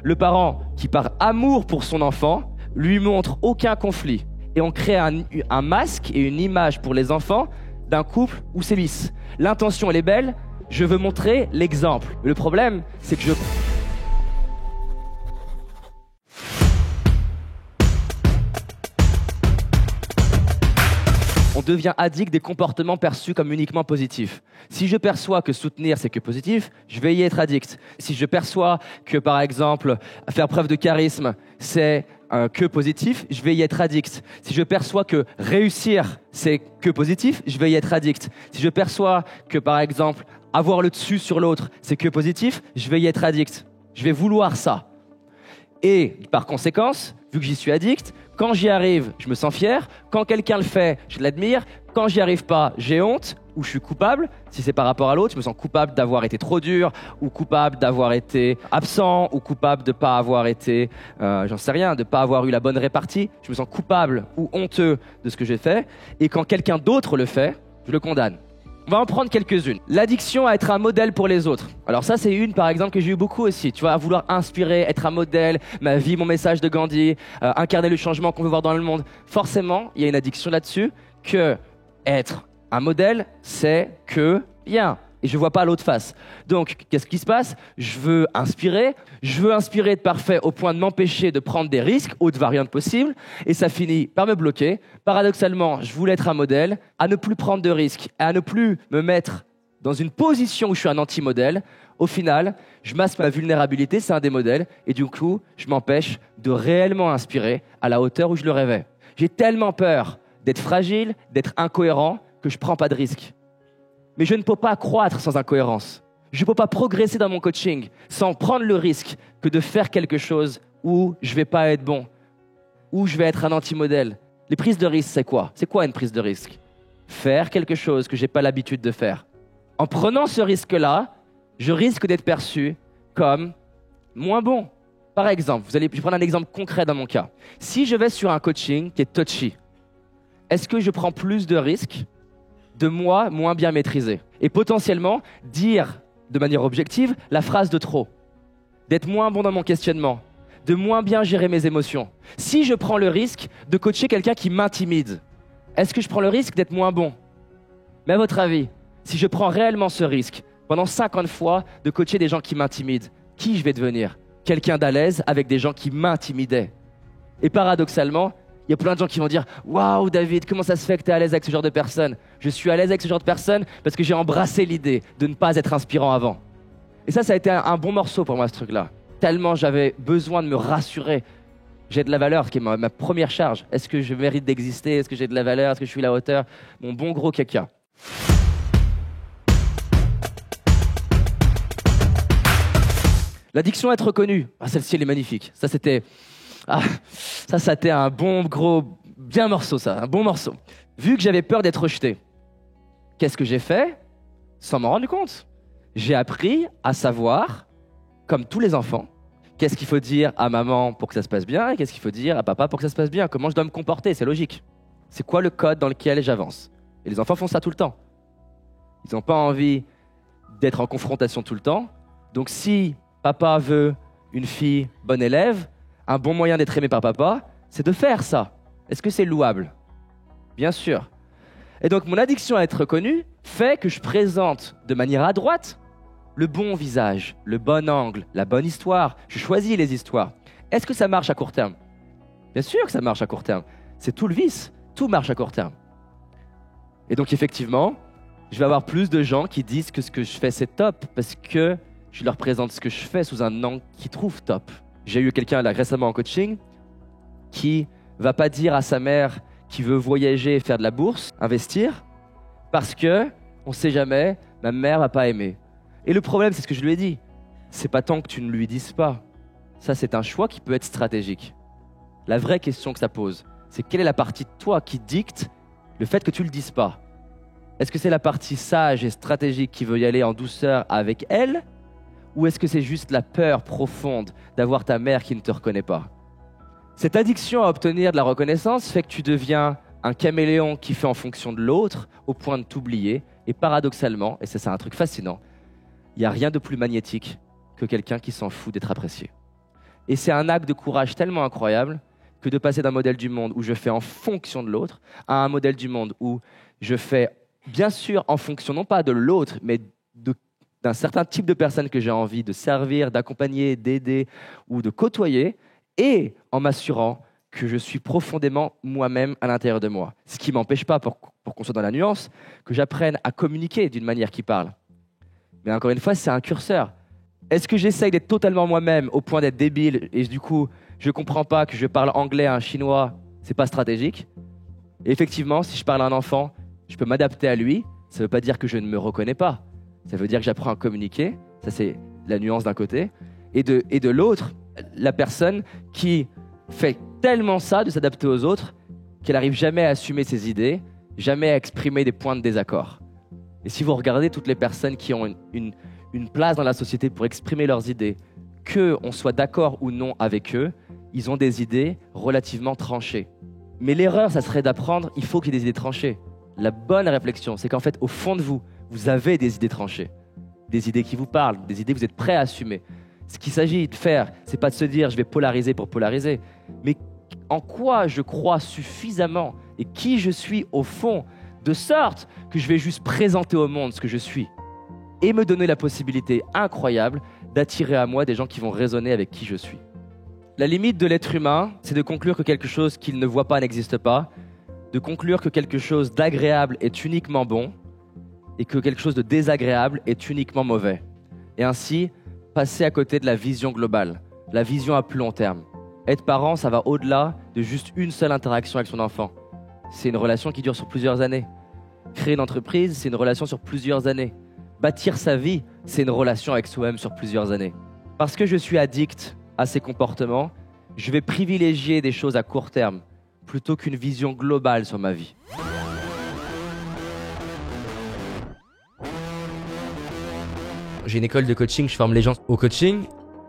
Le parent qui, par amour pour son enfant, lui montre aucun conflit. Et on crée un masque et une image pour les enfants d'un couple où c'est lisse. L'intention, elle est belle, je veux montrer l'exemple. Le problème, c'est que on devient addict des comportements perçus comme uniquement positifs. Si je perçois que soutenir, c'est que positif, je vais y être addict. Si je perçois que, par exemple, faire preuve de charisme, c'est que positif, je vais y être addict. Si je perçois que réussir, c'est que positif, je vais y être addict. Si je perçois que, par exemple, avoir le dessus sur l'autre, c'est que positif, je vais y être addict. Je vais vouloir ça. Et par conséquence, vu que j'y suis addict, quand j'y arrive, je me sens fier. Quand quelqu'un le fait, je l'admire. Quand j'y arrive pas, j'ai honte ou je suis coupable. Si c'est par rapport à l'autre, je me sens coupable d'avoir été trop dur ou coupable d'avoir été absent ou coupable de pas avoir été, j'en sais rien, de pas avoir eu la bonne répartie. Je me sens coupable ou honteux de ce que j'ai fait. Et quand quelqu'un d'autre le fait, je le condamne. On va en prendre quelques-unes. L'addiction à être un modèle pour les autres. Alors ça, c'est une, par exemple, que j'ai eu beaucoup aussi. Tu vois, à vouloir inspirer, être un modèle, ma vie, mon message de Gandhi, incarner le changement qu'on veut voir dans le monde. Forcément, il y a une addiction là-dessus que être un modèle, c'est que bien. Et je vois pas l'autre face. Donc, qu'est-ce qui se passe ? Je veux inspirer de parfait au point de m'empêcher de prendre des risques, haute variante possible, et ça finit par me bloquer. Paradoxalement, je voulais être un modèle, à ne plus prendre de risques, à ne plus me mettre dans une position où je suis un anti-modèle. Au final, je masque ma vulnérabilité, c'est un des modèles, et du coup, je m'empêche de réellement inspirer à la hauteur où je le rêvais. J'ai tellement peur d'être fragile, d'être incohérent, que je prends pas de risques. Mais je ne peux pas croître sans incohérence. Je ne peux pas progresser dans mon coaching sans prendre le risque que de faire quelque chose où je ne vais pas être bon, où je vais être un anti-modèle. Les prises de risque, c'est quoi ? C'est quoi une prise de risque ? Faire quelque chose que je n'ai pas l'habitude de faire. En prenant ce risque-là, je risque d'être perçu comme moins bon. Par exemple, je vais prendre un exemple concret dans mon cas. Si je vais sur un coaching qui est touchy, est-ce que je prends plus de risques de moi moins bien maîtrisé et potentiellement dire de manière objective la phrase de trop, d'être moins bon dans mon questionnement, de moins bien gérer mes émotions. Si je prends le risque de coacher quelqu'un qui m'intimide, est-ce que je prends le risque d'être moins bon ? Mais à votre avis, si je prends réellement ce risque pendant 50 fois de coacher des gens qui m'intimident, qui je vais devenir ? Quelqu'un d'à l'aise avec des gens qui m'intimidaient. Et paradoxalement, il y a plein de gens qui vont dire « Waouh David, comment ça se fait que tu es à l'aise avec ce genre de personnes ?» Je suis à l'aise avec ce genre de personnes parce que j'ai embrassé l'idée de ne pas être inspirant avant. Et ça a été un bon morceau pour moi, ce truc-là. Tellement j'avais besoin de me rassurer. J'ai de la valeur, ce qui est ma première charge. Est-ce que je mérite d'exister ? Est-ce que j'ai de la valeur ? Est-ce que je suis à la hauteur ? Mon bon gros caca. L'addiction à être reconnu. Ah, celle-ci, elle est magnifique. Ça, c'était un bon, gros, bien morceau, ça. Un bon morceau. Vu que j'avais peur d'être rejeté, qu'est-ce que j'ai fait ? Sans m'en rendre compte. J'ai appris à savoir, comme tous les enfants, qu'est-ce qu'il faut dire à maman pour que ça se passe bien et qu'est-ce qu'il faut dire à papa pour que ça se passe bien. Comment je dois me comporter, c'est logique. C'est quoi le code dans lequel j'avance ? Et les enfants font ça tout le temps. Ils n'ont pas envie d'être en confrontation tout le temps. Donc si papa veut une fille bonne élève, un bon moyen d'être aimé par papa, c'est de faire ça. Est-ce que c'est louable ? Bien sûr. Et donc, mon addiction à être reconnu fait que je présente de manière adroite le bon visage, le bon angle, la bonne histoire. Je choisis les histoires. Est-ce que ça marche à court terme ? Bien sûr que ça marche à court terme. C'est tout le vice. Tout marche à court terme. Et donc, effectivement, je vais avoir plus de gens qui disent que ce que je fais, c'est top parce que je leur présente ce que je fais sous un angle qu'ils trouvent top. J'ai eu quelqu'un là récemment en coaching qui va pas dire à sa mère qu'il veut voyager et faire de la bourse, investir, parce que on sait jamais, ma mère va pas aimer. Et le problème, c'est ce que je lui ai dit. C'est pas tant que tu ne lui dises pas. Ça, c'est un choix qui peut être stratégique. La vraie question que ça pose, c'est quelle est la partie de toi qui dicte le fait que tu le dises pas ? Est-ce que c'est la partie sage et stratégique qui veut y aller en douceur avec elle ? Ou est-ce que c'est juste la peur profonde d'avoir ta mère qui ne te reconnaît pas ? Cette addiction à obtenir de la reconnaissance fait que tu deviens un caméléon qui fait en fonction de l'autre au point de t'oublier. Et paradoxalement, et c'est un truc fascinant, il n'y a rien de plus magnétique que quelqu'un qui s'en fout d'être apprécié. Et c'est un acte de courage tellement incroyable que de passer d'un modèle du monde où je fais en fonction de l'autre à un modèle du monde où je fais bien sûr en fonction non pas de l'autre, mais d'un certain type de personne que j'ai envie de servir, d'accompagner, d'aider ou de côtoyer, et en m'assurant que je suis profondément moi-même à l'intérieur de moi. Ce qui ne m'empêche pas, pour qu'on soit dans la nuance, que j'apprenne à communiquer d'une manière qui parle. Mais encore une fois, c'est un curseur. Est-ce que j'essaye d'être totalement moi-même au point d'être débile et du coup, je ne comprends pas que je parle anglais à un Chinois, c'est pas stratégique? Et effectivement, si je parle à un enfant, je peux m'adapter à lui. Ça ne veut pas dire que je ne me reconnais pas. Ça veut dire que j'apprends à communiquer. Ça, c'est la nuance d'un côté. Et de l'autre, la personne qui fait tellement ça de s'adapter aux autres qu'elle n'arrive jamais à assumer ses idées, jamais à exprimer des points de désaccord. Et si vous regardez toutes les personnes qui ont une place dans la société pour exprimer leurs idées, qu'on soit d'accord ou non avec eux, ils ont des idées relativement tranchées. Mais l'erreur, ça serait d'apprendre, il faut qu'il y ait des idées tranchées. La bonne réflexion, c'est qu'en fait, au fond de vous, vous avez des idées tranchées, des idées qui vous parlent, des idées que vous êtes prêts à assumer. Ce qu'il s'agit de faire, c'est pas de se dire je vais polariser pour polariser, mais en quoi je crois suffisamment et qui je suis au fond, de sorte que je vais juste présenter au monde ce que je suis et me donner la possibilité incroyable d'attirer à moi des gens qui vont résonner avec qui je suis. La limite de l'être humain, c'est de conclure que quelque chose qu'il ne voit pas n'existe pas, de conclure que quelque chose d'agréable est uniquement bon et que quelque chose de désagréable est uniquement mauvais. Et ainsi, passer à côté de la vision globale, la vision à plus long terme. Être parent, ça va au-delà de juste une seule interaction avec son enfant. C'est une relation qui dure sur plusieurs années. Créer une entreprise, c'est une relation sur plusieurs années. Bâtir sa vie, c'est une relation avec soi-même sur plusieurs années. Parce que je suis addict à ces comportements, je vais privilégier des choses à court terme plutôt qu'une vision globale sur ma vie. J'ai une école de coaching, je forme les gens au coaching.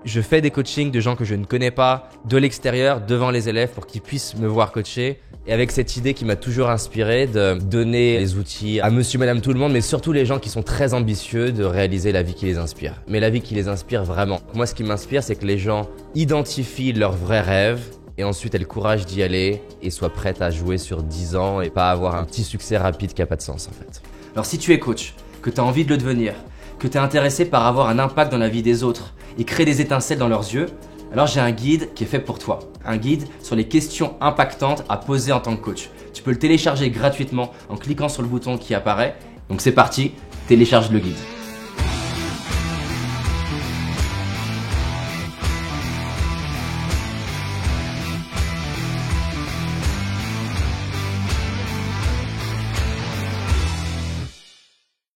Je fais des coachings de gens que je ne connais pas de l'extérieur devant les élèves pour qu'ils puissent me voir coacher. Et avec cette idée qui m'a toujours inspiré de donner les outils à monsieur, madame, tout le monde, mais surtout les gens qui sont très ambitieux de réaliser la vie qui les inspire. Mais la vie qui les inspire vraiment. Moi, ce qui m'inspire, c'est que les gens identifient leurs vrais rêves et ensuite aient le courage d'y aller et soient prêtes à jouer sur 10 ans et pas avoir un petit succès rapide qui n'a pas de sens en fait. Alors si tu es coach, que tu as envie de le devenir, que tu es intéressé par avoir un impact dans la vie des autres et créer des étincelles dans leurs yeux, alors j'ai un guide qui est fait pour toi. Un guide sur les questions impactantes à poser en tant que coach. Tu peux le télécharger gratuitement en cliquant sur le bouton qui apparaît. Donc c'est parti, télécharge le guide.